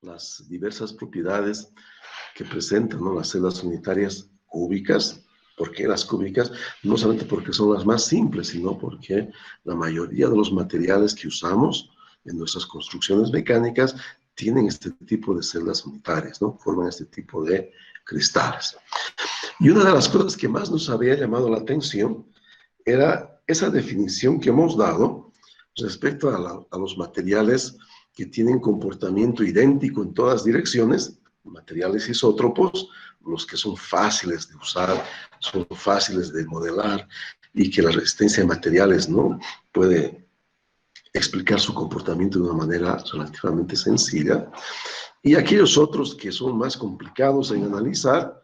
las diversas propiedades que presentan, ¿no?, las celdas unitarias cúbicas. ¿Por qué las cúbicas? No solamente porque son las más simples, sino porque la mayoría de los materiales que usamos en nuestras construcciones mecánicas tienen este tipo de celdas unitarias, ¿no? Forman este tipo de cristales. Y una de las cosas que más nos había llamado la atención era esa definición que hemos dado respecto a los materiales que tienen comportamiento idéntico en todas direcciones, materiales isótropos, los que son fáciles de usar, son fáciles de modelar y que la resistencia de materiales, ¿no?, puede explicar su comportamiento de una manera relativamente sencilla, y aquellos otros que son más complicados en analizar,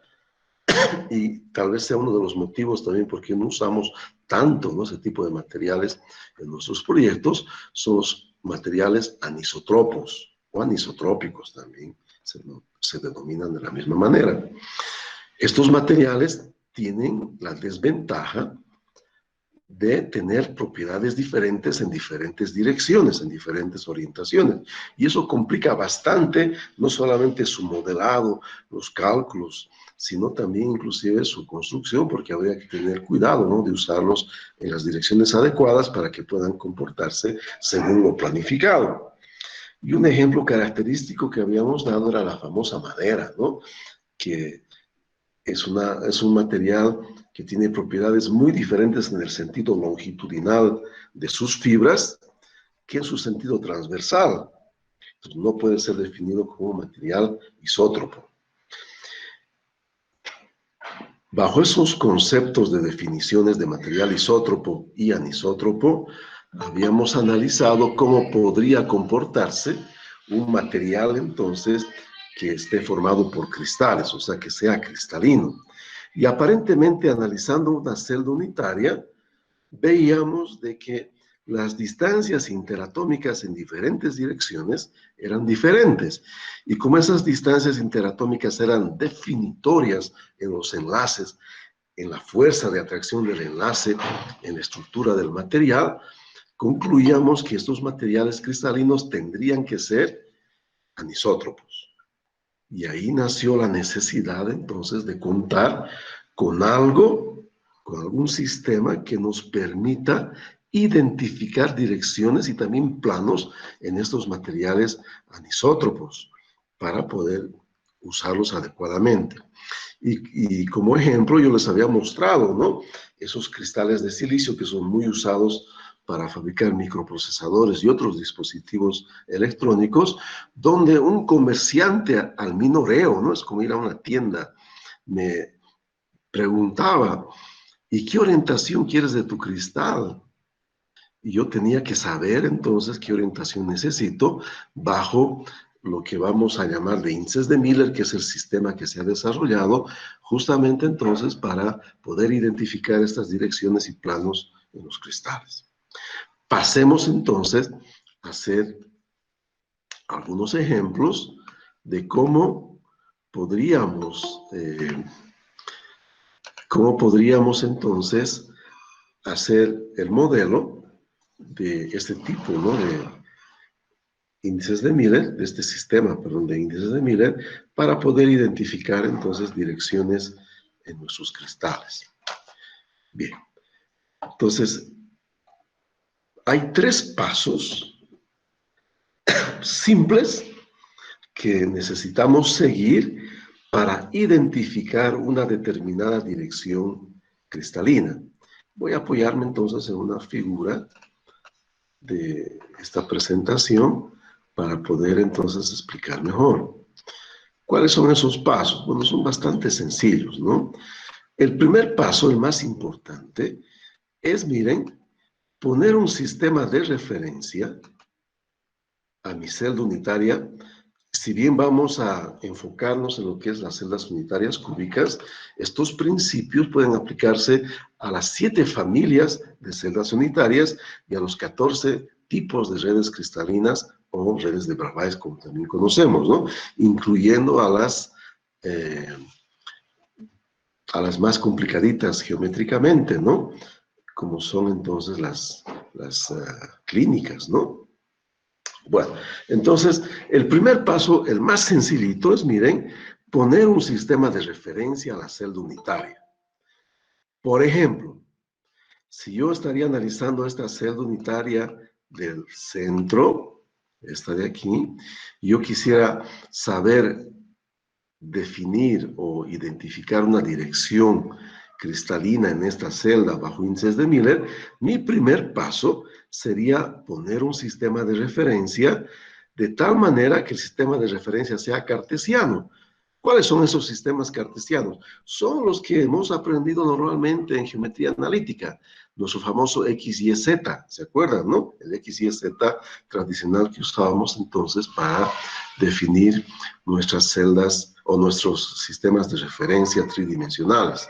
y tal vez sea uno de los motivos también por qué no usamos tanto, ¿no?, ese tipo de materiales en nuestros proyectos, son los materiales anisotropos o anisotrópicos también, se denominan de la misma manera. Estos materiales tienen la desventaja de tener propiedades diferentes en diferentes direcciones, en diferentes orientaciones. Y eso complica bastante, no solamente su modelado, los cálculos, sino también inclusive su construcción, porque habría que tener cuidado, ¿no?, de usarlos en las direcciones adecuadas para que puedan comportarse según lo planificado. Y un ejemplo característico que habíamos dado era la famosa madera, ¿no?, que es un material que tiene propiedades muy diferentes en el sentido longitudinal de sus fibras que en su sentido transversal. Entonces, no puede ser definido como material isótropo. Bajo esos conceptos de definiciones de material isótropo y anisótropo, habíamos analizado cómo podría comportarse un material entonces que esté formado por cristales, o sea, que sea cristalino. Y aparentemente, analizando una celda unitaria, veíamos de que las distancias interatómicas en diferentes direcciones eran diferentes. Y como esas distancias interatómicas eran definitorias en los enlaces, en la fuerza de atracción del enlace, en la estructura del material, concluíamos que estos materiales cristalinos tendrían que ser anisótropos. Y ahí nació la necesidad entonces de contar con algo, con algún sistema que nos permita identificar direcciones y también planos en estos materiales anisótropos para poder usarlos adecuadamente. Y como ejemplo yo les había mostrado, ¿no?, esos cristales de silicio que son muy usados para fabricar microprocesadores y otros dispositivos electrónicos, donde un comerciante al minoreo, ¿no?, es como ir a una tienda, me preguntaba, ¿y qué orientación quieres de tu cristal? Y yo tenía que saber entonces qué orientación necesito bajo lo que vamos a llamar de índices de Miller, que es el sistema que se ha desarrollado justamente entonces para poder identificar estas direcciones y planos en los cristales. Pasemos entonces a hacer algunos ejemplos de cómo podríamos entonces hacer el modelo de este tipo, ¿no?, de índices de Miller, de este sistema, perdón, de índices de Miller, para poder identificar entonces direcciones en nuestros cristales. Bien, entonces hay tres pasos simples que necesitamos seguir para identificar una determinada dirección cristalina. Voy a apoyarme entonces en una figura de esta presentación para poder entonces explicar mejor. ¿Cuáles son esos pasos? Bueno, son bastante sencillos, ¿no? El primer paso, el más importante, es, miren, poner un sistema de referencia a mi celda unitaria. Si bien vamos a enfocarnos en lo que es las celdas unitarias cúbicas, estos principios pueden aplicarse a las 7 familias de celdas unitarias y a los 14 tipos de redes cristalinas o redes de Bravais, como también conocemos, ¿no?, incluyendo a las más complicaditas geométricamente, ¿no?, como son entonces las clínicas, ¿no? Bueno, entonces, el primer paso, el más sencillito, es, miren, poner un sistema de referencia a la celda unitaria. Por ejemplo, si yo estaría analizando esta celda unitaria del centro, esta de aquí, y yo quisiera saber definir o identificar una dirección cristalina en esta celda bajo índices de Miller, mi primer paso sería poner un sistema de referencia de tal manera que el sistema de referencia sea cartesiano. ¿Cuáles son esos sistemas cartesianos? Son los que hemos aprendido normalmente en geometría analítica, nuestro famoso X, Y, Z, ¿se acuerdan, no? El X, Y, Z tradicional que usábamos entonces para definir nuestras celdas o nuestros sistemas de referencia tridimensionales.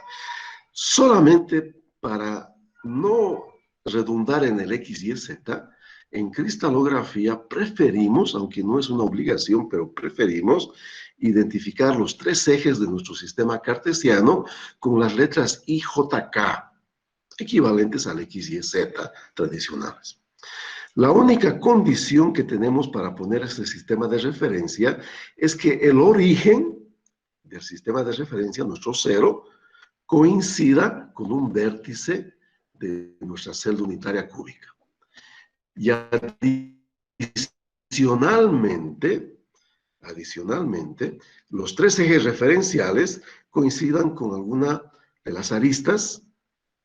Solamente para no redundar en el X, Y, Z, en cristalografía preferimos, aunque no es una obligación, pero preferimos identificar los tres ejes de nuestro sistema cartesiano con las letras I, J, K, equivalentes al X, Y, Z tradicionales. La única condición que tenemos para poner este sistema de referencia es que el origen del sistema de referencia, nuestro cero, coincida con un vértice de nuestra celda unitaria cúbica. Y adicionalmente, los tres ejes referenciales coincidan con alguna de las aristas,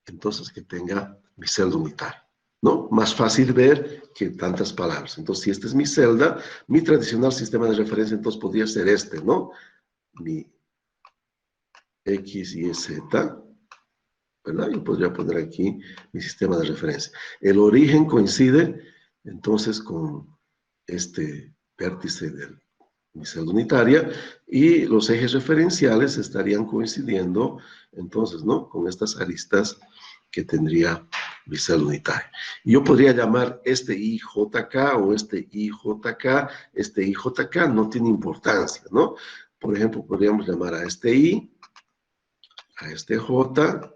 entonces que tenga mi celda unitaria, ¿no? Más fácil ver que tantas palabras. Entonces, si esta es mi celda, mi tradicional sistema de referencia, entonces podría ser este, ¿no? Mi X, Y, Z, ¿verdad? Yo podría poner aquí mi sistema de referencia. El origen coincide, entonces, con este vértice de mi celda unitaria, y los ejes referenciales estarían coincidiendo, entonces, ¿no? Con estas aristas que tendría mi celda unitaria. Y yo podría llamar este IJK o este IJK, este IJK no tiene importancia, ¿no? Por ejemplo, podríamos llamar a este I, a este J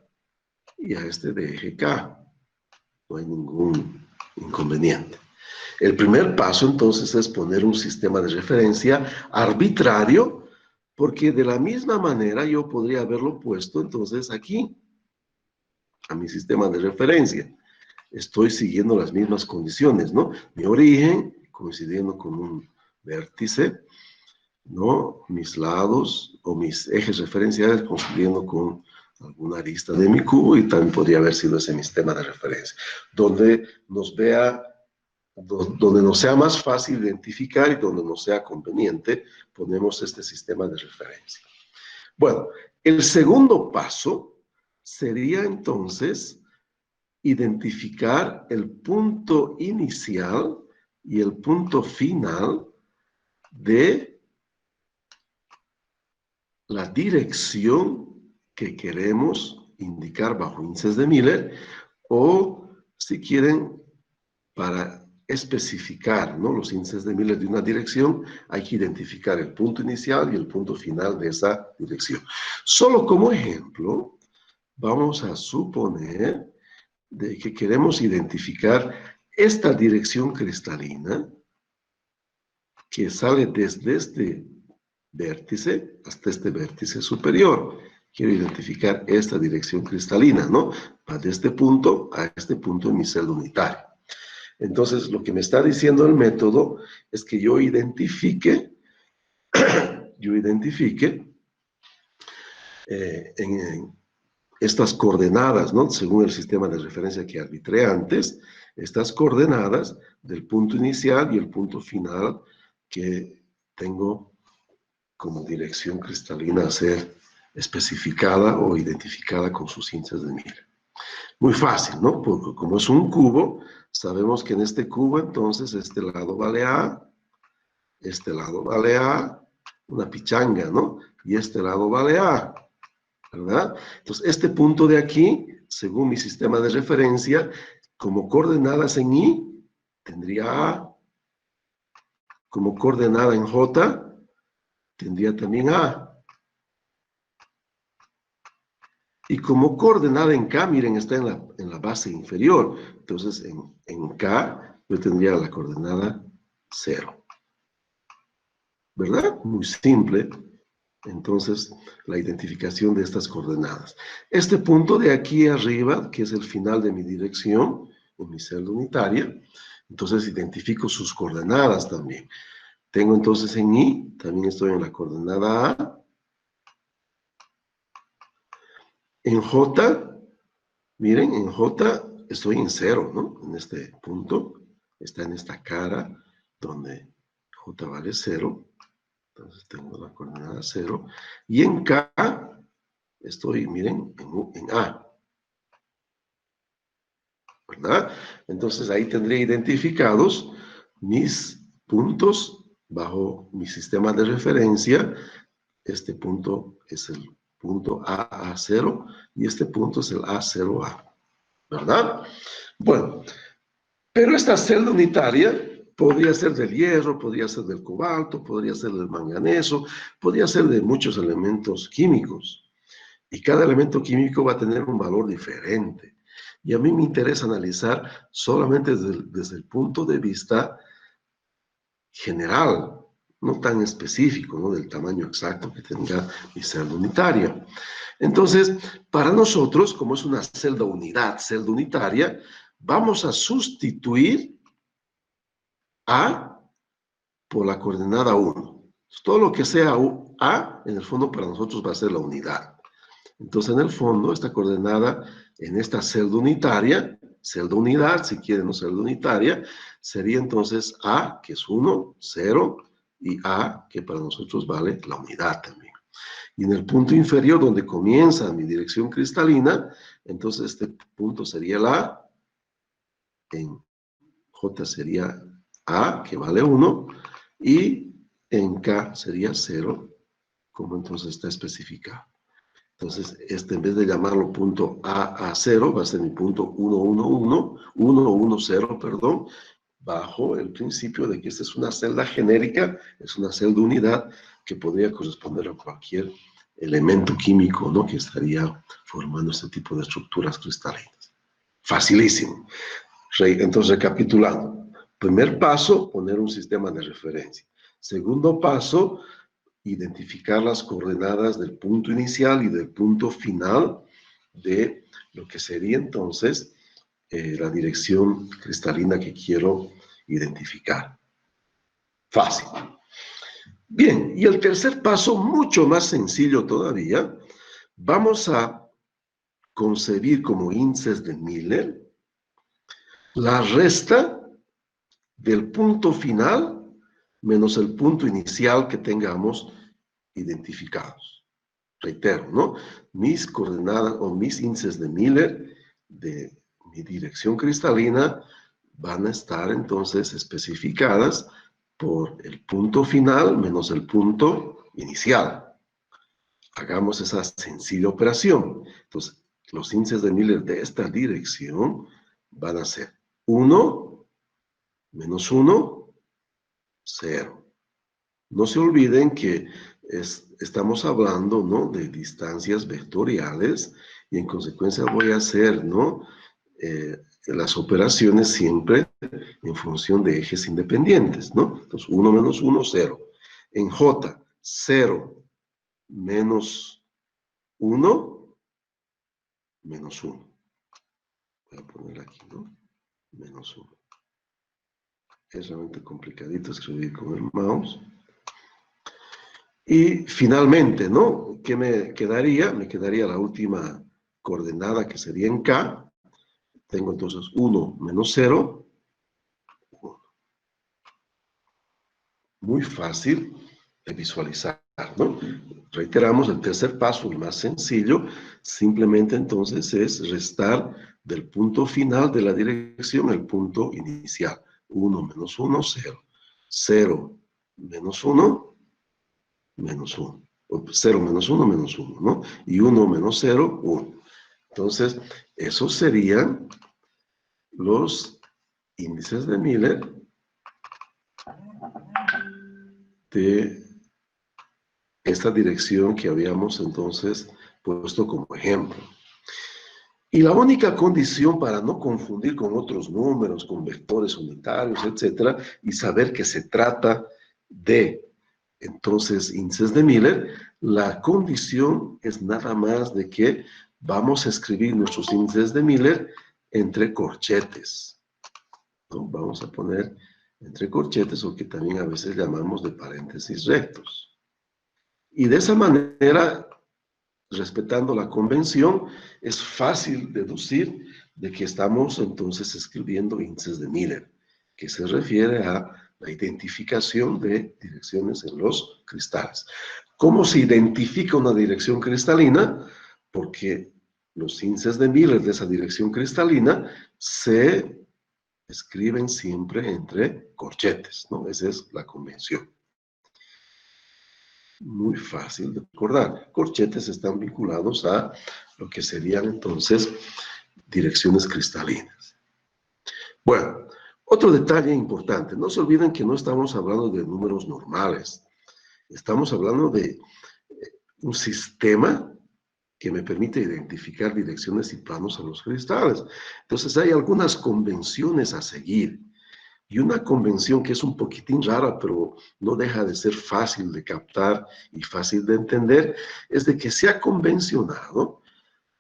y a este de eje K. No hay ningún inconveniente. El primer paso, entonces, es poner un sistema de referencia arbitrario, porque de la misma manera yo podría haberlo puesto, entonces, aquí, a mi sistema de referencia. Estoy siguiendo las mismas condiciones, ¿no? Mi origen, coincidiendo con un vértice, ¿no? Mis lados o mis ejes referenciales coincidiendo con alguna arista de mi cubo, y también podría haber sido ese mi sistema de referencia, donde nos sea más fácil identificar y donde nos sea conveniente, ponemos este sistema de referencia. Bueno, el segundo paso sería entonces identificar el punto inicial y el punto final de la dirección que queremos indicar bajo índices de Miller, o si quieren, para especificar, ¿no?, los índices de Miller de una dirección, hay que identificar el punto inicial y el punto final de esa dirección. Solo como ejemplo, vamos a suponer de que queremos identificar esta dirección cristalina que sale desde este vértice hasta este vértice superior. Quiero identificar esta dirección cristalina, ¿no? Va de este punto a este punto en mi celda unitaria. Entonces, lo que me está diciendo el método es que yo identifique en estas coordenadas, ¿no?, según el sistema de referencia que arbitré antes, estas coordenadas del punto inicial y el punto final que tengo como dirección cristalina a ser especificada o identificada con sus índices de Miller. Muy fácil, ¿no? Porque como es un cubo, sabemos que en este cubo, entonces, este lado vale A, este lado vale A, una pichanga, ¿no? Y este lado vale A, ¿verdad? Entonces, este punto de aquí, según mi sistema de referencia, como coordenadas en I, tendría A. Como coordenada en J, tendría también A. Y como coordenada en K, miren, está en la base inferior. Entonces, en K, yo tendría la coordenada 0. ¿Verdad? Muy simple. Entonces, la identificación de estas coordenadas. Este punto de aquí arriba, que es el final de mi dirección, en mi celda unitaria, entonces identifico sus coordenadas también. Tengo entonces en I, también estoy en la coordenada A. En J, miren, en J estoy en 0, ¿no? En este punto, está en esta cara, donde J vale 0. Entonces tengo la coordenada 0. Y en K estoy, miren, en A. ¿Verdad? Entonces ahí tendré identificados mis puntos bajo mi sistema de referencia. Este punto es el punto AA0 y este punto es el A0A. ¿Verdad? Bueno, pero esta celda unitaria podría ser del hierro, podría ser del cobalto, podría ser del manganeso, podría ser de muchos elementos químicos. Y cada elemento químico va a tener un valor diferente. Y a mí me interesa analizar solamente desde el punto de vista general, no tan específico, ¿no? Del tamaño exacto que tenga mi celda unitaria. Entonces, para nosotros, como es una celda unitaria, vamos a sustituir A por la coordenada 1. Todo lo que sea A, en el fondo para nosotros va a ser la unidad. Entonces, en el fondo, esta coordenada en esta celda unitaria, celda unidad, si quieren, no celda unitaria, sería entonces A, que es 1, 0, y A, que para nosotros vale la unidad también. Y en el punto inferior, donde comienza mi dirección cristalina, entonces este punto sería el A, en J sería A, que vale 1, y en K sería 0, como entonces está especificado. Entonces, en vez de llamarlo punto AA0, va a ser mi punto 110, perdón, bajo el principio de que esta es una celda genérica, es una celda unidad que podría corresponder a cualquier elemento químico, ¿no? Que estaría formando este tipo de estructuras cristalinas. Facilísimo. Entonces, recapitulando. Primer paso, poner un sistema de referencia. Segundo paso, identificar las coordenadas del punto inicial y del punto final de lo que sería entonces la dirección cristalina que quiero identificar. Fácil. Bien, y el tercer paso, mucho más sencillo todavía, vamos a concebir como índices de Miller la resta del punto final menos el punto inicial que tengamos identificados. Reitero, ¿no? Mis coordenadas o mis índices de Miller de mi dirección cristalina van a estar entonces especificadas por el punto final menos el punto inicial. Hagamos esa sencilla operación. Entonces, los índices de Miller de esta dirección van a ser 1, menos 1, 0. No se olviden que estamos hablando, ¿no? De distancias vectoriales y en consecuencia voy a hacer, ¿no? Las operaciones siempre en función de ejes independientes, ¿no? Entonces, 1 menos 1, 0. En J, 0 menos 1, menos 1. Voy a poner aquí, ¿no? Menos 1. Es realmente complicadito escribir con el mouse. Y finalmente, ¿no? ¿Qué me quedaría? Me quedaría la última coordenada que sería en K. Tengo entonces 1 menos 0. Muy fácil de visualizar, ¿no? Reiteramos, el tercer paso, el más sencillo, simplemente entonces es restar del punto final de la dirección el punto inicial. 1 menos 1, 0. 0 menos 1, menos 1. 0 menos 1, menos 1, ¿no? Y 1 menos 0, 1. Entonces, esos serían los índices de Miller de esta dirección que habíamos entonces puesto como ejemplo. Y la única condición para no confundir con otros números, con vectores unitarios, etcétera, y saber que se trata de, entonces, índices de Miller, la condición es nada más de que vamos a escribir nuestros índices de Miller entre corchetes, ¿no? Vamos a poner entre corchetes, o que también a veces llamamos de paréntesis rectos. Y de esa manera, respetando la convención, es fácil deducir de que estamos entonces escribiendo índices de Miller, que se refiere a la identificación de direcciones en los cristales. ¿Cómo se identifica una dirección cristalina? Porque los índices de Miller de esa dirección cristalina se escriben siempre entre corchetes, ¿no? Esa es la convención. Muy fácil de recordar. Corchetes están vinculados a lo que serían entonces direcciones cristalinas. Bueno, otro detalle importante. No se olviden que no estamos hablando de números normales. Estamos hablando de un sistema que me permite identificar direcciones y planos en los cristales. Entonces hay algunas convenciones a seguir. Y una convención que es un poquitín rara, pero no deja de ser fácil de captar y fácil de entender, es de que se ha convencionado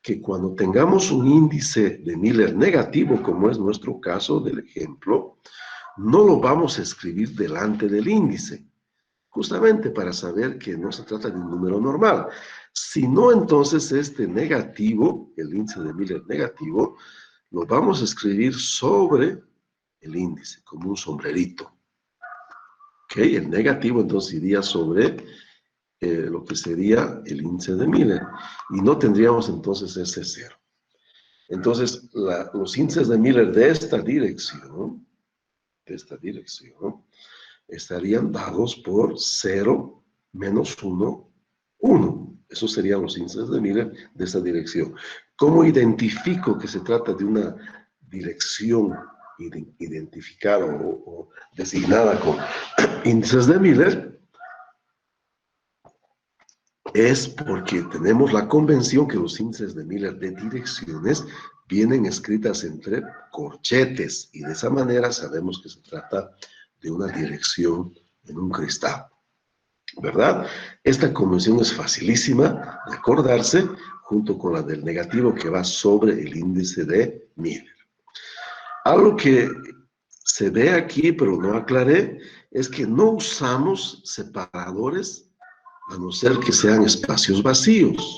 que cuando tengamos un índice de Miller negativo, como es nuestro caso del ejemplo, no lo vamos a escribir delante del índice, justamente para saber que no se trata de un número normal, sino entonces este negativo, el índice de Miller negativo, lo vamos a escribir sobre el índice, como un sombrerito. ¿Ok? El negativo entonces iría sobre lo que sería el índice de Miller. Y no tendríamos entonces ese cero. Entonces, los índices de Miller de esta dirección, estarían dados por 0, menos 1, 1. Esos serían los índices de Miller de esta dirección. ¿Cómo identifico que se trata de una dirección identificada o designada con índices de Miller? Es porque tenemos la convención que los índices de Miller de direcciones vienen escritas entre corchetes, y de esa manera sabemos que se trata de una dirección en un cristal, ¿verdad? Esta convención es facilísima de acordarse, junto con la del negativo que va sobre el índice de Miller. Algo que se ve aquí, pero no aclaré, es que no usamos separadores a no ser que sean espacios vacíos.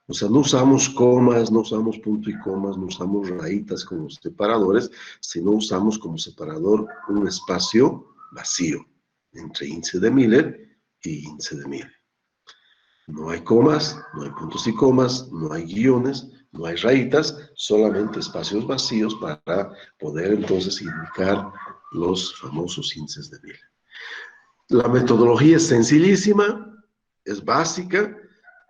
O sea, no usamos comas, no usamos punto y comas, no usamos rayitas como separadores, sino usamos como separador un espacio vacío entre índice de Miller y índice de Miller. No hay comas, no hay puntos y comas, no hay guiones, no hay rayitas, solamente espacios vacíos para poder entonces indicar los famosos índices de Miller. La metodología es sencillísima, es básica,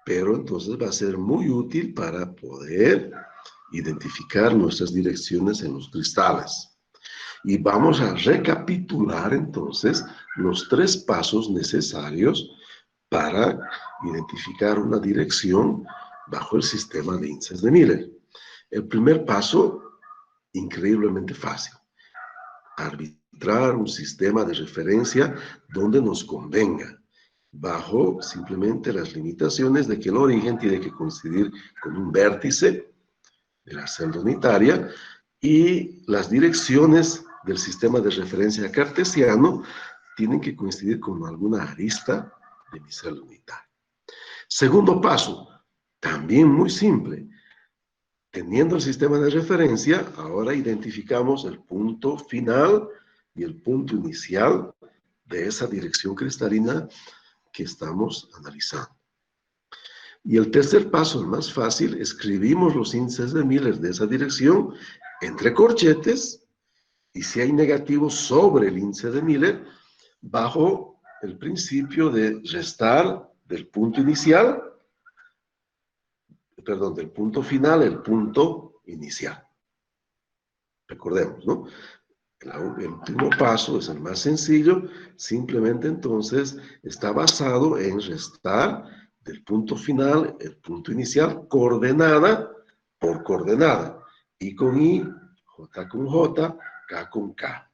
pero entonces va a ser muy útil para poder identificar nuestras direcciones en los cristales. Y vamos a recapitular entonces los 3 pasos necesarios para identificar una dirección bajo el sistema de índices de Miller. El primer paso, increíblemente fácil: arbitrar un sistema de referencia donde nos convenga, bajo simplemente las limitaciones de que el origen tiene que coincidir con un vértice de la celda unitaria y las direcciones del sistema de referencia cartesiano tienen que coincidir con alguna arista de mi celda unitaria. Segundo paso, también muy simple. Teniendo el sistema de referencia, ahora identificamos el punto final y el punto inicial de esa dirección cristalina que estamos analizando. Y el tercer paso, el más fácil, escribimos los índices de Miller de esa dirección entre corchetes, y si hay negativos sobre el índice de Miller, bajo el principio de restar del punto inicial, perdón, del punto final, el punto inicial. Recordemos, ¿no? El último paso es el más sencillo, simplemente entonces está basado en restar del punto final el punto inicial, coordenada por coordenada. I con I, J con J, K con K.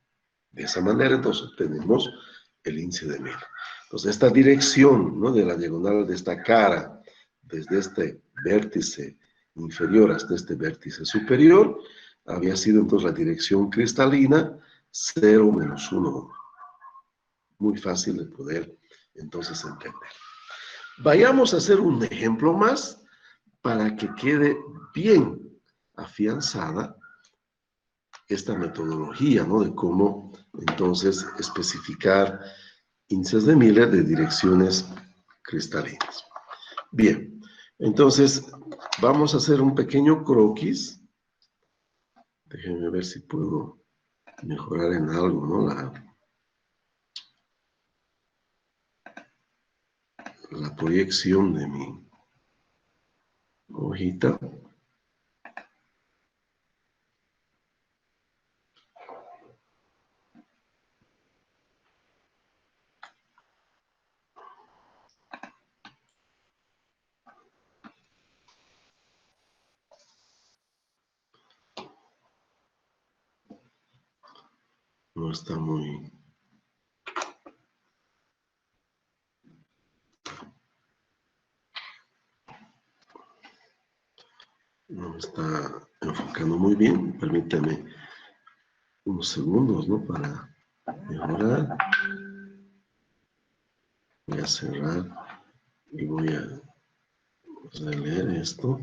De esa manera, entonces, obtenemos el índice de Miller. Entonces, esta dirección, ¿no?, de la diagonal de esta cara, desde este vértice inferior hasta este vértice superior, había sido entonces la dirección cristalina 0, menos 1. Muy fácil de poder entonces entender. Vayamos a hacer un ejemplo más para que quede bien afianzada esta metodología, ¿no?, de cómo entonces especificar índices de Miller de direcciones cristalinas. Bien, entonces vamos a hacer un pequeño croquis. Déjenme ver si puedo mejorar en algo, ¿no?, la proyección de mi hojita. No está muy... No me está enfocando muy bien. Permítame unos segundos, ¿no?, para mejorar. Voy a cerrar y voy a releer esto.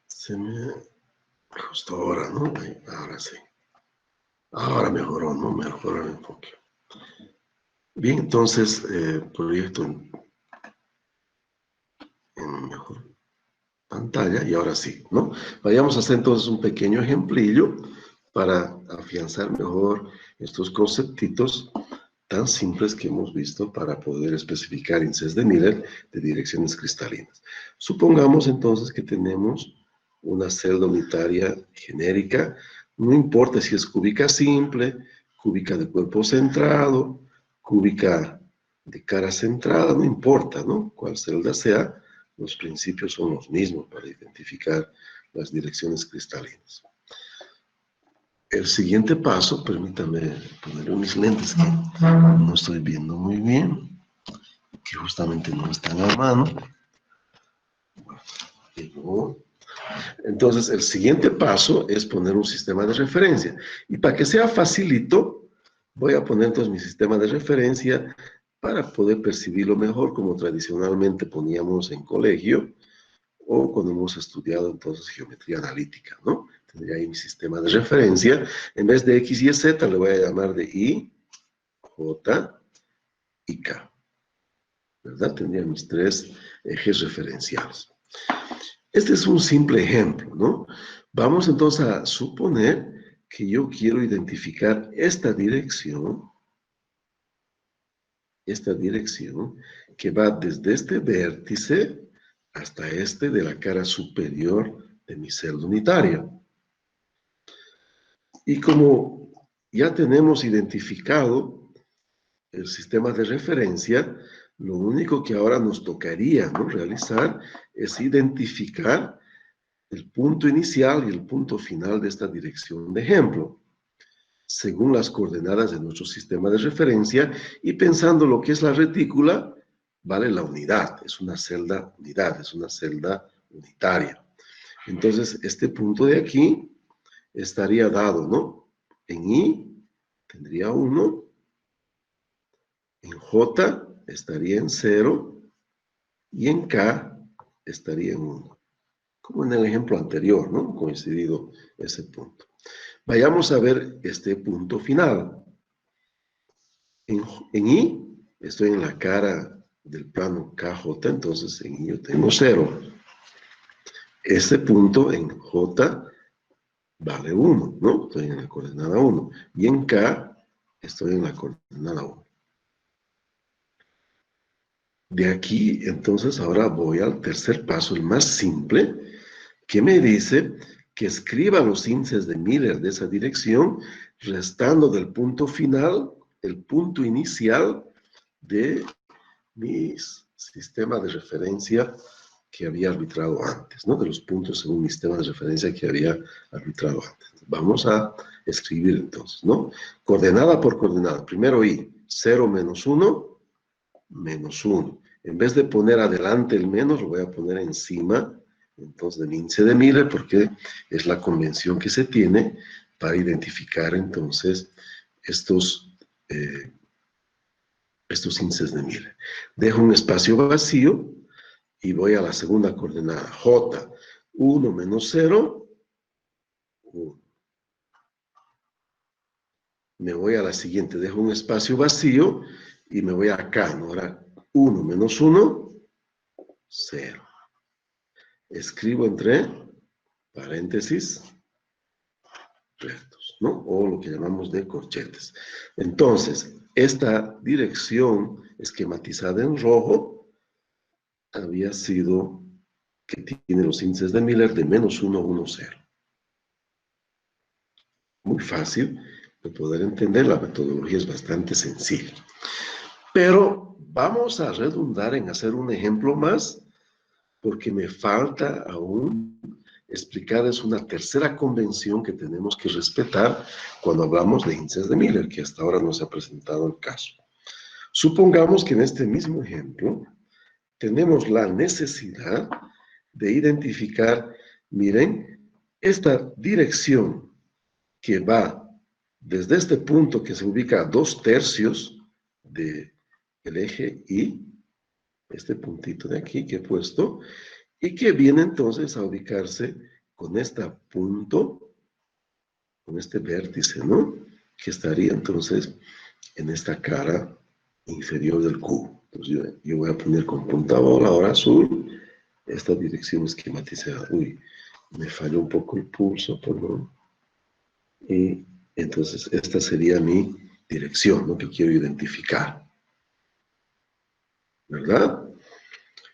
Se me... Justo ahora, ¿no? Ahora sí. Ahora mejoró, ¿no? Mejoró el enfoque. Bien, entonces, proyecto en mejor pantalla y ahora sí, ¿no? Vayamos a hacer entonces un pequeño ejemplillo para afianzar mejor estos conceptitos tan simples que hemos visto para poder especificar índices de Miller de direcciones cristalinas. Supongamos entonces que tenemos una celda unitaria genérica, no importa si es cúbica simple, cúbica de cuerpo centrado, cúbica de cara centrada, no importa, ¿no?, cuál celda sea, los principios son los mismos para identificar las direcciones cristalinas. El siguiente paso, permítame poner mis lentes que no estoy viendo muy bien, que justamente no están a mano. Entonces, el siguiente paso es poner un sistema de referencia. Y para que sea facilito, voy a poner entonces mi sistema de referencia para poder percibirlo mejor, como tradicionalmente poníamos en colegio, o cuando hemos estudiado entonces geometría analítica, ¿no? Tendría ahí mi sistema de referencia. En vez de X, Y, Z, le voy a llamar de I, J y K, ¿verdad? Tendría mis tres ejes referenciales. Este es un simple ejemplo, ¿no? Vamos entonces a suponer que yo quiero identificar esta dirección que va desde este vértice hasta este de la cara superior de mi celda unitaria. Y como ya tenemos identificado el sistema de referencia, lo único que ahora nos tocaría, ¿no?, realizar es identificar el punto inicial y el punto final de esta dirección de ejemplo, según las coordenadas de nuestro sistema de referencia, y pensando lo que es la retícula, vale la unidad, es una celda unidad, es una celda unitaria. Entonces, este punto de aquí estaría dado, ¿no? En I tendría 1, en J estaría en 0, y en K estaría en 1. Como en el ejemplo anterior, ¿no?, coincidido ese punto. Vayamos a ver este punto final. En I estoy en la cara del plano KJ, entonces en I yo tengo 0. Este punto en J vale 1, ¿no? Estoy en la coordenada 1. Y en K estoy en la coordenada 1. De aquí, entonces, ahora voy al tercer paso, el más simple, que me dice que escriba los índices de Miller de esa dirección, restando del punto final el punto inicial de mi sistema de referencia que había arbitrado antes, ¿no? De los puntos según mi sistema de referencia que había arbitrado antes. Vamos a escribir entonces, ¿no? Coordenada por coordenada. Primero I, 0 menos 1, menos 1. En vez de poner adelante el menos, lo voy a poner encima, entonces, del índice de Miller, porque es la convención que se tiene para identificar, entonces, estos índices de Miller. Dejo un espacio vacío y voy a la segunda coordenada, J, 1 menos 0, 1. Me voy a la siguiente, dejo un espacio vacío y me voy acá, ¿no? Ahora, 1 menos 1, 0. Escribo entre paréntesis, rectos, ¿no? O lo que llamamos de corchetes. Entonces, esta dirección esquematizada en rojo había sido que tiene los índices de Miller de menos 1, 1, 0. Muy fácil de poder entender, la metodología es bastante sencilla. Pero vamos a redundar en hacer un ejemplo más, porque me falta aún explicarles una tercera convención que tenemos que respetar cuando hablamos de índices de Miller, que hasta ahora no se ha presentado el caso. Supongamos que en este mismo ejemplo tenemos la necesidad de identificar, miren, esta dirección que va desde este punto que se ubica a 2/3 del eje Y, este puntito de aquí que he puesto, y que viene entonces a ubicarse con este punto, con este vértice, ¿no? Que estaría entonces en esta cara inferior del cubo. Entonces yo voy a poner con punta bola ahora azul esta dirección esquematizada. Uy, me falló un poco el pulso, perdón. Y entonces esta sería mi dirección, ¿no? Que quiero identificar, ¿verdad?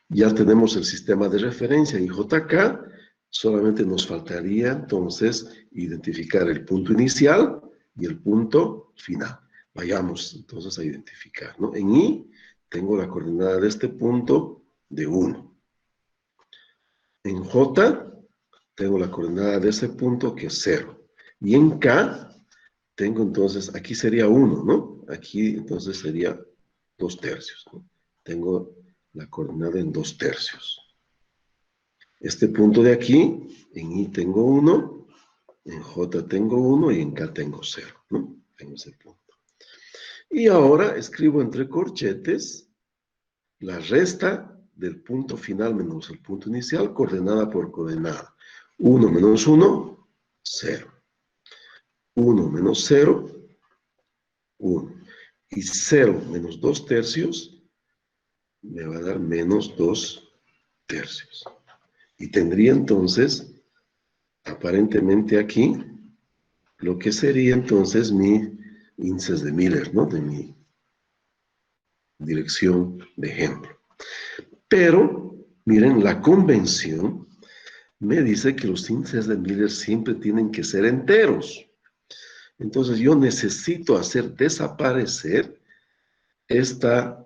Ya tenemos el sistema de referencia en JK, solamente nos faltaría entonces identificar el punto inicial y el punto final. Vayamos entonces a identificar, ¿no? En I tengo la coordenada de este punto de 1. En J tengo la coordenada de ese punto que es 0. Y en K tengo entonces, aquí sería 1, ¿no? Aquí entonces sería 2/3, ¿no? Tengo la coordenada en 2/3. Este punto de aquí, en I tengo 1, en J tengo 1 y en K tengo 0, ¿no? Tengo ese punto. Y ahora escribo entre corchetes la resta del punto final menos el punto inicial, coordenada por coordenada. 1 menos 1, 0. 1 menos 0, 1. Y 0 menos 2/3 me va a dar menos 2/3. Y tendría entonces, aparentemente aquí, lo que sería entonces mi índices de Miller, ¿no? De mi dirección de ejemplo. Pero, miren, la convención me dice que los índices de Miller siempre tienen que ser enteros. Entonces yo necesito hacer desaparecer esta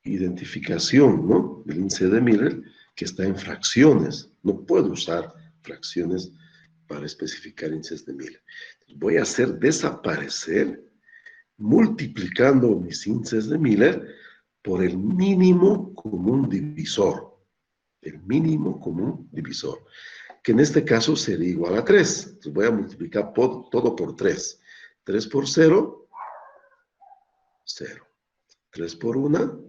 identificación, ¿no? Del índice de Miller que está en fracciones. No puedo usar fracciones para especificar índices de Miller. Voy a hacer desaparecer multiplicando mis índices de Miller por el mínimo común divisor. El mínimo común divisor, que en este caso sería igual a 3. Entonces voy a multiplicar todo por 3. 3 por 0, 0. 3 por 1,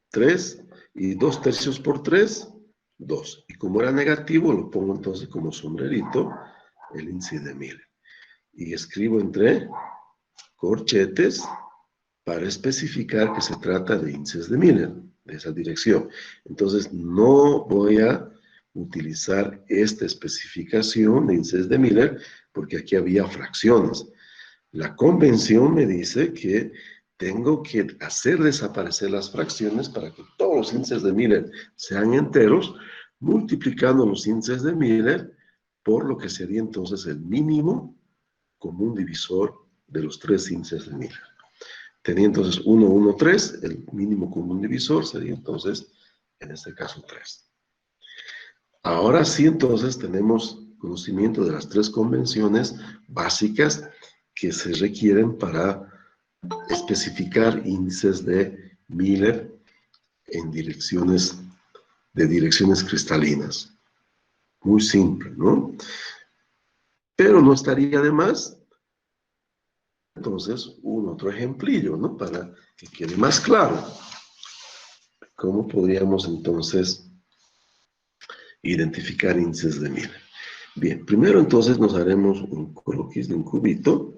3. Y 2/3 por 3, 2. Y como era negativo, lo pongo entonces como sombrerito, el índice de Miller. Y escribo entre corchetes para especificar que se trata de índices de Miller, de esa dirección. Entonces, no voy a utilizar esta especificación de índices de Miller porque aquí había fracciones. La convención me dice que tengo que hacer desaparecer las fracciones para que todos los índices de Miller sean enteros, multiplicando los índices de Miller por lo que sería entonces el mínimo común divisor de los tres índices de Miller. Tenía entonces 1, 1, 3, el mínimo común divisor sería entonces, en este caso, 3. Ahora sí, entonces, tenemos conocimiento de las tres convenciones básicas que se requieren para especificar índices de Miller en direcciones cristalinas. Muy simple, ¿no? Pero no estaría de más, entonces, un otro ejemplillo, ¿no? Para que quede más claro. ¿Cómo podríamos entonces identificar índices de Miller? Bien, primero entonces nos haremos un croquis de un cubito.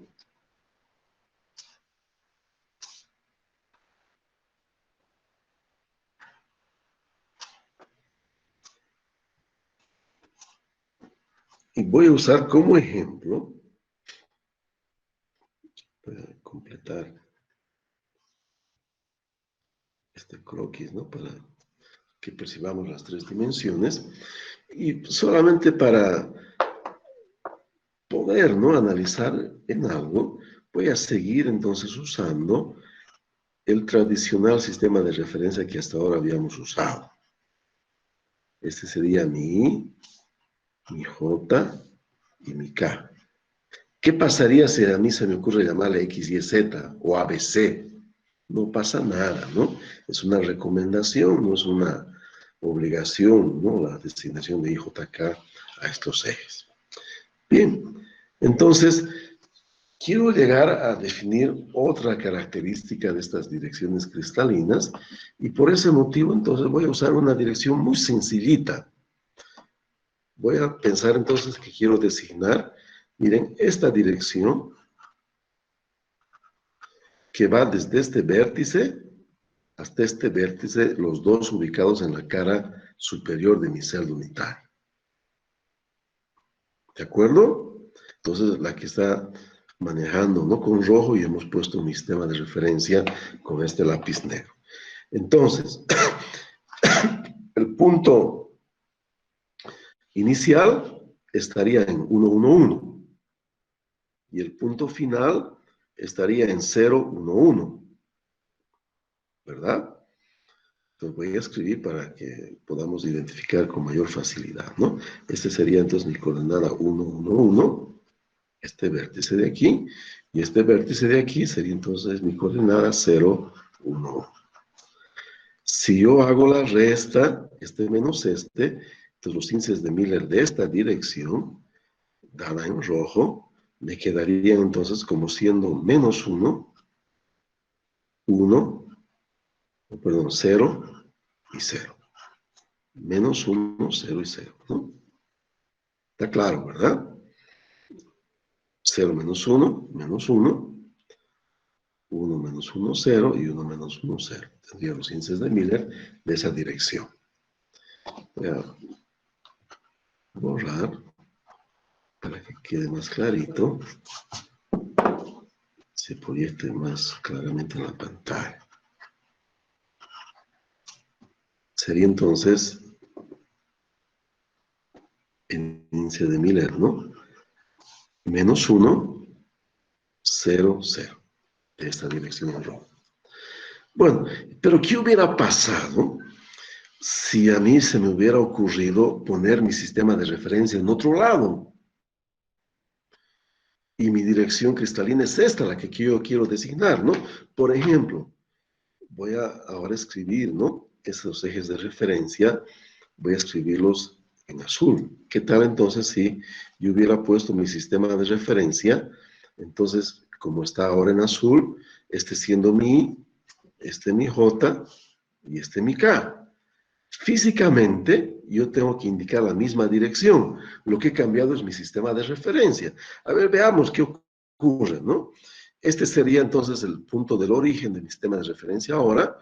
Y voy a usar como ejemplo, para completar este croquis, ¿no? Para que percibamos las tres dimensiones. Y solamente para poder, ¿no?, analizar en algo, voy a seguir entonces usando el tradicional sistema de referencia que hasta ahora habíamos usado. Este sería mi I, mi J y mi K. ¿Qué pasaría si a mí se me ocurre llamarle X, Y, Z o ABC? No pasa nada, ¿no? Es una recomendación, no es una obligación, ¿no? La designación de IJK a estos ejes. Bien, entonces, quiero llegar a definir otra característica de estas direcciones cristalinas y por ese motivo, entonces, voy a usar una dirección muy sencillita. Voy a pensar entonces que quiero designar, miren, esta dirección que va desde este vértice hasta este vértice, los dos ubicados en la cara superior de mi celda unitaria. ¿De acuerdo? Entonces, la que está manejando, ¿no?, con rojo, y hemos puesto mi sistema de referencia con este lápiz negro. Entonces, el punto inicial estaría en 1, 1, 1. Y el punto final estaría en 0, 1, 1. ¿Verdad? Entonces voy a escribir para que podamos identificar con mayor facilidad, ¿no? Este sería entonces mi coordenada 1, 1, 1. Este vértice de aquí. Y este vértice de aquí sería entonces mi coordenada 0, 1, 1. Si yo hago la resta, este menos este, entonces los índices de Miller de esta dirección, dada en rojo, me quedarían entonces como siendo menos 1, 1, perdón, 0 y 0. Menos 1, 0 y 0, ¿no? Está claro, ¿verdad? 0 menos 1, menos 1. 1 menos 1, 0 y 1 menos 1, 0. Tendría los índices de Miller de esa dirección. Voy a borrar para que quede más clarito. Se proyecte más claramente en la pantalla. Sería entonces el índice de Miller, ¿no? Menos 1, 0, 0. De esta dirección en rojo. Bueno, pero ¿qué hubiera pasado si a mí se me hubiera ocurrido poner mi sistema de referencia en otro lado? Y mi dirección cristalina es esta, la que yo quiero designar, ¿no? Por ejemplo, voy a ahora escribir, ¿no?, esos ejes de referencia, voy a escribirlos en azul. ¿Qué tal entonces si yo hubiera puesto mi sistema de referencia? Entonces, como está ahora en azul, este siendo mi I, este mi J y este mi K. Físicamente, yo tengo que indicar la misma dirección. Lo que he cambiado es mi sistema de referencia. A ver, veamos qué ocurre, ¿no? Este sería entonces el punto del origen de mi sistema de referencia ahora,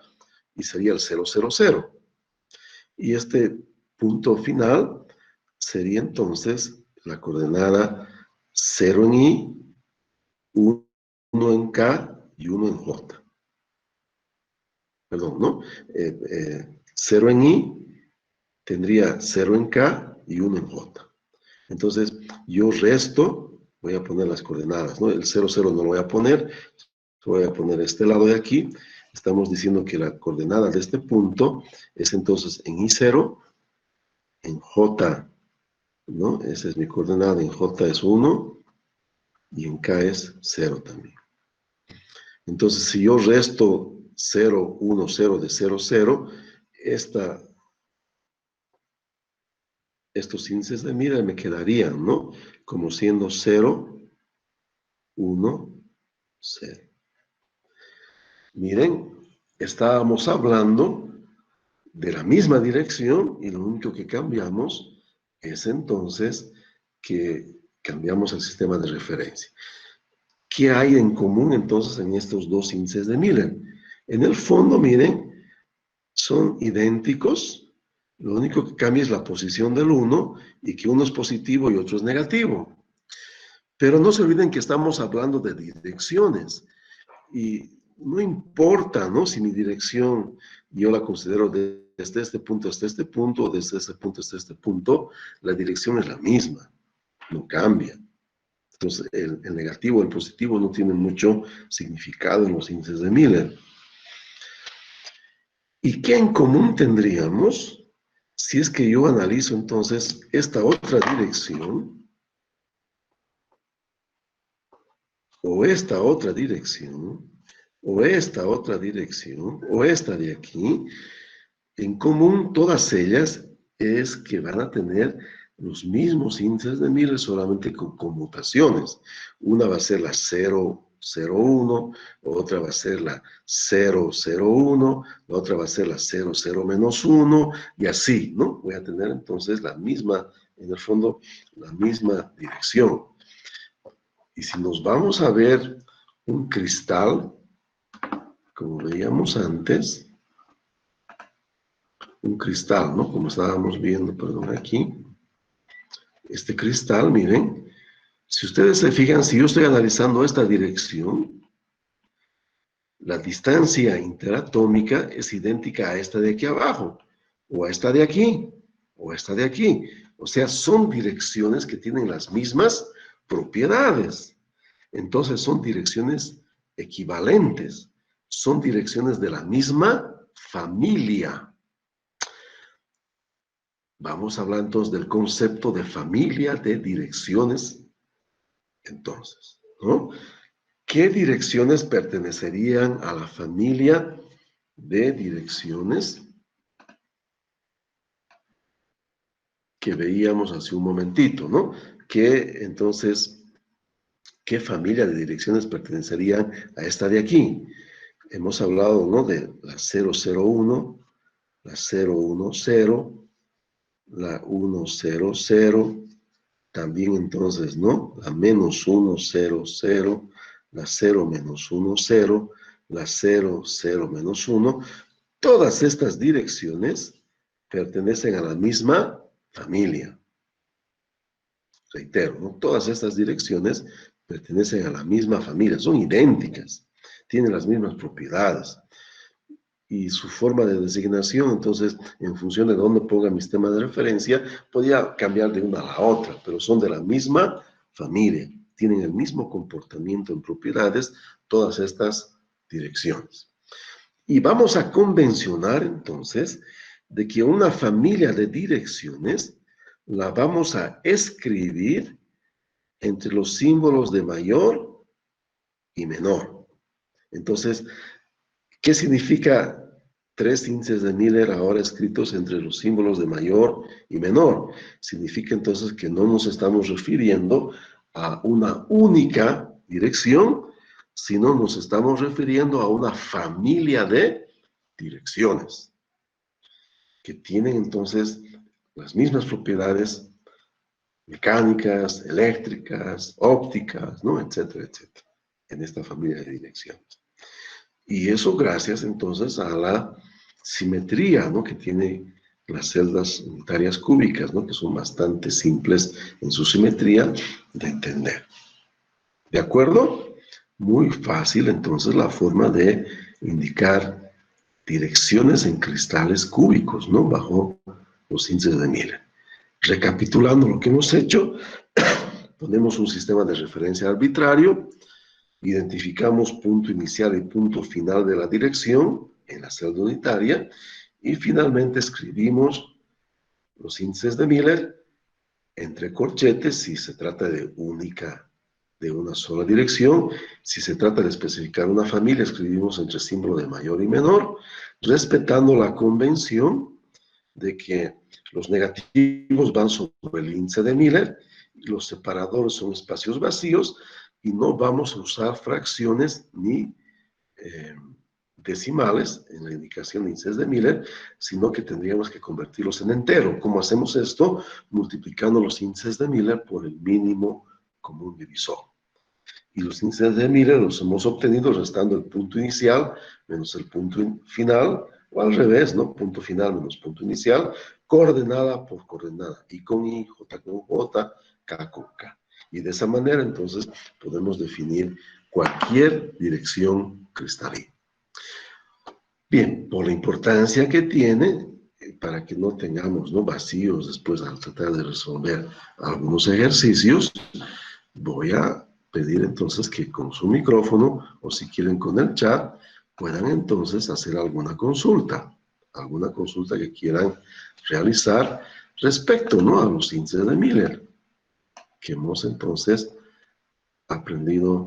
y sería el 0, 0, 0. Y este punto final sería entonces la coordenada 0 en I, 1 en K y 1 en J. Perdón, ¿no? 0 en I tendría 0 en K y 1 en J. Entonces, yo resto, voy a poner las coordenadas, ¿no? El 0, 0 no lo voy a poner, voy a poner este lado de aquí. Estamos diciendo que la coordenada de este punto es entonces en I0, en J, ¿no? Esa es mi coordenada, en J es 1 y en K es 0 también. Entonces, si yo resto 0, 1, 0 de 0, 0, estos índices de Miller me quedarían, ¿no? Como siendo 0, 1, 0. Miren, estábamos hablando de la misma dirección y lo único que cambiamos es entonces que cambiamos el sistema de referencia. ¿Qué hay en común entonces en estos dos índices de Miller? En el fondo, miren, son idénticos, lo único que cambia es la posición del uno y que uno es positivo y otro es negativo. Pero no se olviden que estamos hablando de direcciones y no importa, ¿no? Si mi dirección yo la considero desde este punto hasta este punto o desde este punto hasta este punto, la dirección es la misma, no cambia. Entonces, el negativo o el positivo no tienen mucho significado en los índices de Miller. ¿Y qué en común tendríamos si es que yo analizo entonces esta otra dirección o esta otra dirección o esta otra dirección o esta de aquí? En común todas ellas es que van a tener los mismos índices de Miller, solamente con conmutaciones. Una va a ser la 0, 0, 1, otra va a ser la 0, 0, 1, la otra va a ser la 0, 0, menos 1, y así, ¿no? Voy a tener entonces la misma, en el fondo, la misma dirección. Y si nos vamos a ver un cristal, como veíamos antes, un cristal, ¿no? Como estábamos viendo, perdón, aquí. Este cristal, miren, si ustedes se fijan, si yo estoy analizando esta dirección, la distancia interatómica es idéntica a esta de aquí abajo, o a esta de aquí, o a esta de aquí. O sea, son direcciones que tienen las mismas propiedades. Entonces, son direcciones equivalentes. Son direcciones de la misma familia. Vamos a hablar entonces del concepto de familia de direcciones. Entonces, ¿no? ¿Qué direcciones pertenecerían a la familia de direcciones que veíamos hace un momentito, ¿no? Entonces, ¿qué familia de direcciones pertenecerían a esta de aquí? Hemos hablado, ¿no? De la 001, la 010, la 100, también entonces, ¿no? La menos 100, la 0 menos 10, la 00 menos 1. Todas estas direcciones pertenecen a la misma familia. Reitero, ¿no? Todas estas direcciones pertenecen a la misma familia, son idénticas, tienen las mismas propiedades. Y su forma de designación, entonces, en función de dónde ponga mi sistema de referencia, podría cambiar de una a la otra, pero son de la misma familia, tienen el mismo comportamiento en propiedades, todas estas direcciones. Y vamos a convencionar, entonces, de que una familia de direcciones la vamos a escribir entre los símbolos de mayor y menor. Entonces, ¿qué significa tres índices de Miller ahora escritos entre los símbolos de mayor y menor? Significa entonces que no nos estamos refiriendo a una única dirección, sino nos estamos refiriendo a una familia de direcciones que tienen entonces las mismas propiedades mecánicas, eléctricas, ópticas, ¿no? Etcétera, etcétera, en esta familia de direcciones. Y eso gracias entonces a la simetría, ¿no? Que tiene las celdas unitarias cúbicas, ¿no? Que son bastante simples en su simetría de entender. ¿De acuerdo? Muy fácil entonces la forma de indicar direcciones en cristales cúbicos, ¿no? Bajo los índices de Miller. Recapitulando lo que hemos hecho, ponemos un sistema de referencia arbitrario, identificamos punto inicial y punto final de la dirección en la celda unitaria y finalmente escribimos los índices de Miller entre corchetes si se trata de una sola dirección. Si se trata de especificar una familia, escribimos entre símbolo de mayor y menor, respetando la convención de que los negativos van sobre el índice de Miller, y los separadores son espacios vacíos, y no vamos a usar fracciones ni decimales en la indicación de índices de Miller, sino que tendríamos que convertirlos en entero. ¿Cómo hacemos esto? Multiplicando los índices de Miller por el mínimo común divisor. Y los índices de Miller los hemos obtenido restando el punto inicial menos el punto final, o al revés, ¿no? Punto final menos punto inicial, coordenada por coordenada, I con I, J con J, K con K. Y de esa manera, entonces, podemos definir cualquier dirección cristalina. Bien, por la importancia que tiene, para que no tengamos, ¿no?, vacíos después al tratar de resolver algunos ejercicios, voy a pedir entonces que con su micrófono, o si quieren con el chat, puedan entonces hacer alguna consulta que quieran realizar respecto, ¿no?, a los índices de Miller, que hemos entonces aprendido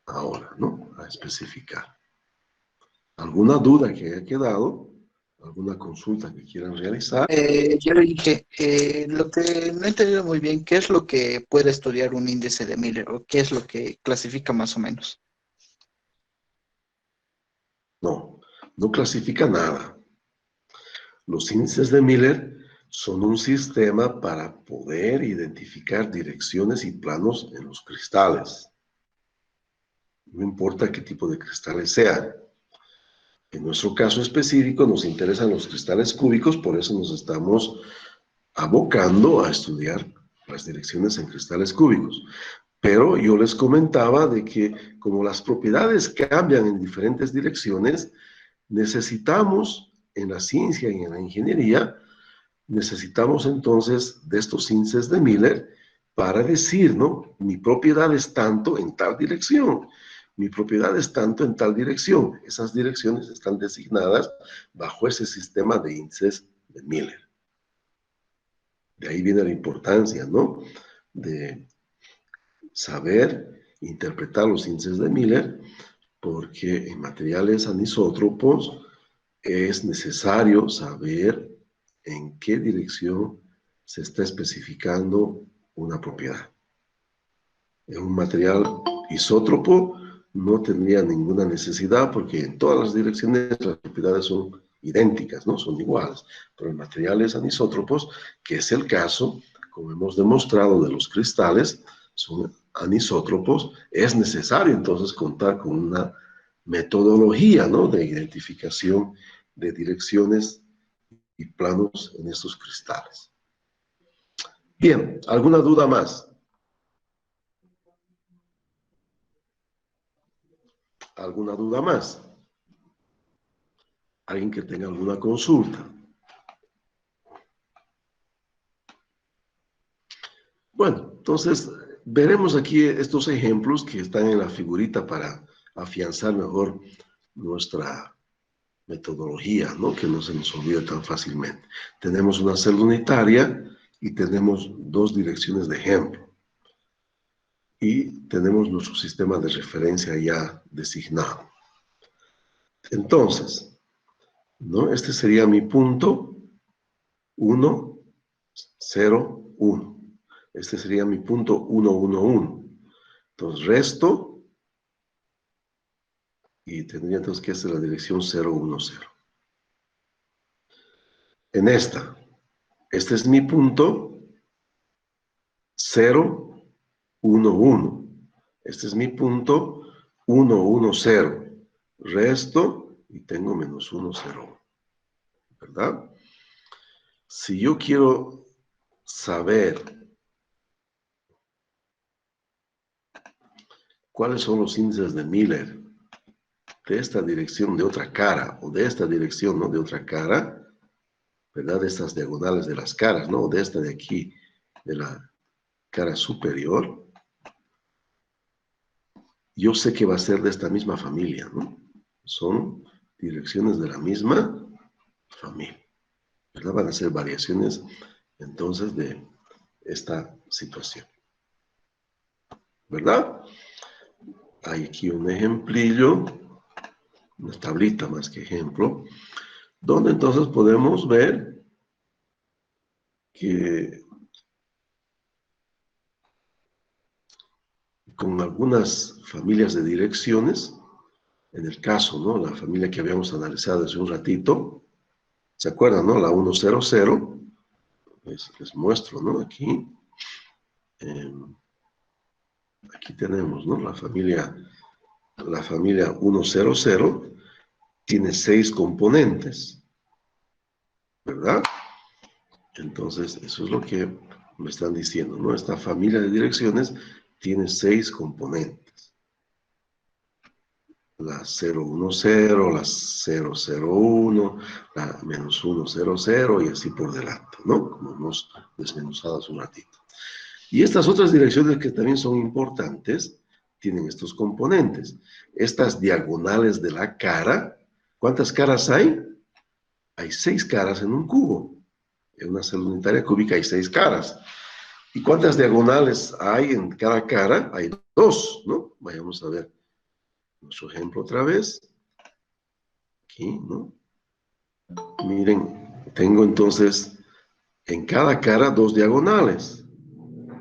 ahora, ¿no?, a especificar. ¿Alguna duda que haya quedado? ¿Alguna consulta que quieran realizar? Yo le dije, lo que no he entendido muy bien, ¿qué es lo que puede estudiar un índice de Miller o qué es lo que clasifica más o menos? No, no clasifica nada. Los índices de Miller son un sistema para poder identificar direcciones y planos en los cristales. No importa qué tipo de cristales sean. En nuestro caso específico nos interesan los cristales cúbicos, por eso nos estamos abocando a estudiar las direcciones en cristales cúbicos. Pero yo les comentaba de que como las propiedades cambian en diferentes direcciones, necesitamos en la ciencia y en la ingeniería, necesitamos entonces de estos índices de Miller para decir, ¿no?, mi propiedad es tanto en tal dirección, mi propiedad es tanto en tal dirección. Esas direcciones están designadas bajo ese sistema de índices de Miller. De ahí viene la importancia, ¿no?, de saber interpretar los índices de Miller, porque en materiales anisótropos es necesario saber en qué dirección se está especificando una propiedad. En un material isótropo no tendría ninguna necesidad porque en todas las direcciones las propiedades son idénticas, ¿no? Son iguales. Pero en materiales anisótropos, que es el caso, como hemos demostrado de los cristales, son anisótropos, es necesario entonces contar con una metodología, ¿no?, de identificación de direcciones y planos en estos cristales. Bien, ¿alguna duda más? ¿Alguna duda más? ¿Alguien que tenga alguna consulta? Bueno, entonces veremos aquí estos ejemplos que están en la figurita para afianzar mejor nuestra metodología, ¿no?, que no se nos olvide tan fácilmente. Tenemos una celda unitaria y tenemos dos direcciones de ejemplo. Y tenemos nuestro sistema de referencia ya designado. Entonces, ¿no?, este sería mi punto 1, 0, 1. Este sería mi punto 1, 1, 1. Entonces, resto y tendría entonces que hacer la dirección 0, 1, 0. En este es mi punto 0, 1, 1. Este es mi punto 1, 1, 0. Resto y tengo menos 1, 0. ¿Verdad? si yo quiero saber cuáles son los índices de Miller de esta dirección de otra cara, o de esta dirección, ¿no? De otra cara, ¿verdad? De estas diagonales de las caras, ¿no? De esta de aquí, de la cara superior, yo sé que va a ser de esta misma familia, ¿no? Son direcciones de la misma familia, ¿verdad? Van a ser variaciones, entonces, de esta situación, ¿verdad? Hay aquí un ejemplillo, una tablita más que ejemplo, donde entonces podemos ver que con algunas familias de direcciones, en el caso, ¿no? La familia que habíamos analizado hace un ratito, ¿se acuerdan, no? La 100, les muestro, ¿no? Aquí, aquí tenemos, ¿no? La familia 100 tiene 6 componentes, ¿verdad? Entonces, eso es lo que me están diciendo, ¿no? Esta familia de direcciones tiene 6 componentes. La 010, la 001, la -100 y así por delante, ¿no? Como hemos desmenuzado hace un ratito. Y estas otras direcciones que también son importantes, tienen estos componentes. Estas diagonales de la cara, ¿cuántas caras hay? Hay 6 caras en un cubo. En una celda unitaria cúbica hay 6 caras. ¿Y cuántas diagonales hay en cada cara? Hay 2, ¿no? Vayamos a ver nuestro ejemplo otra vez. Aquí, ¿no? Miren, tengo entonces en cada cara 2 diagonales.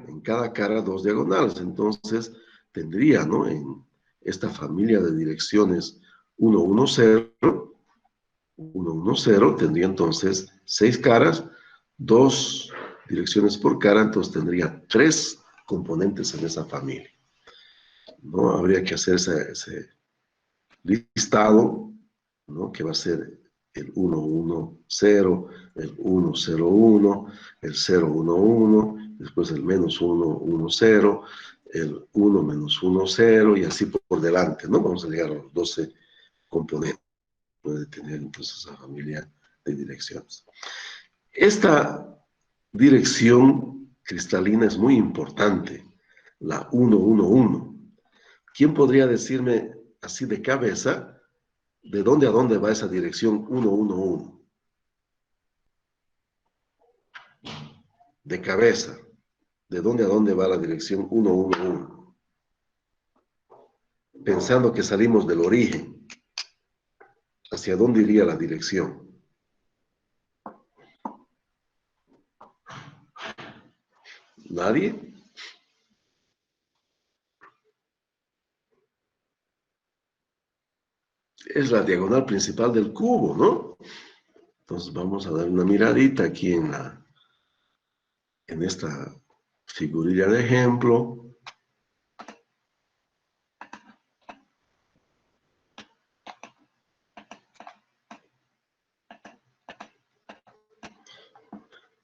En cada cara 2 diagonales. Entonces, tendría, ¿no? En esta familia de direcciones 110, tendría entonces 6 caras, 2 direcciones por cara, entonces tendría 3 componentes en esa familia. ¿No? Habría que hacer ese listado, ¿no? Que va a ser el 110, el 101, el 011, después el -110, el 1-110 y así por delante, ¿no? Vamos a llegar a los 12 componentes. Puede tener entonces esa familia de direcciones. Esta dirección cristalina es muy importante, la 111. ¿Quién podría decirme así de cabeza de dónde a dónde va esa dirección 111? De cabeza, ¿de dónde a dónde va la dirección 111? Pensando que salimos del origen, ¿hacia dónde iría la dirección? ¿Nadie? Es la diagonal principal del cubo, ¿no? Entonces vamos a dar una miradita aquí en esta figurilla de ejemplo.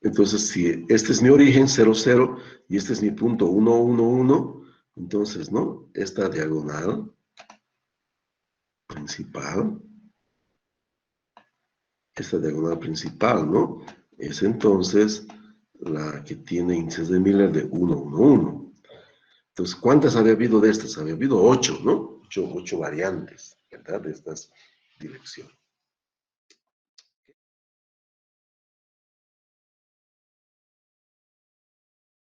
Entonces, si este es mi origen, 00, y este es mi punto 111, entonces, ¿no? Esta diagonal principal, ¿no? Es entonces la que tiene índices de Miller de 111. Entonces, ¿cuántas había habido de estas? Había habido 8, ¿no? 8 variantes, ¿verdad? De estas direcciones.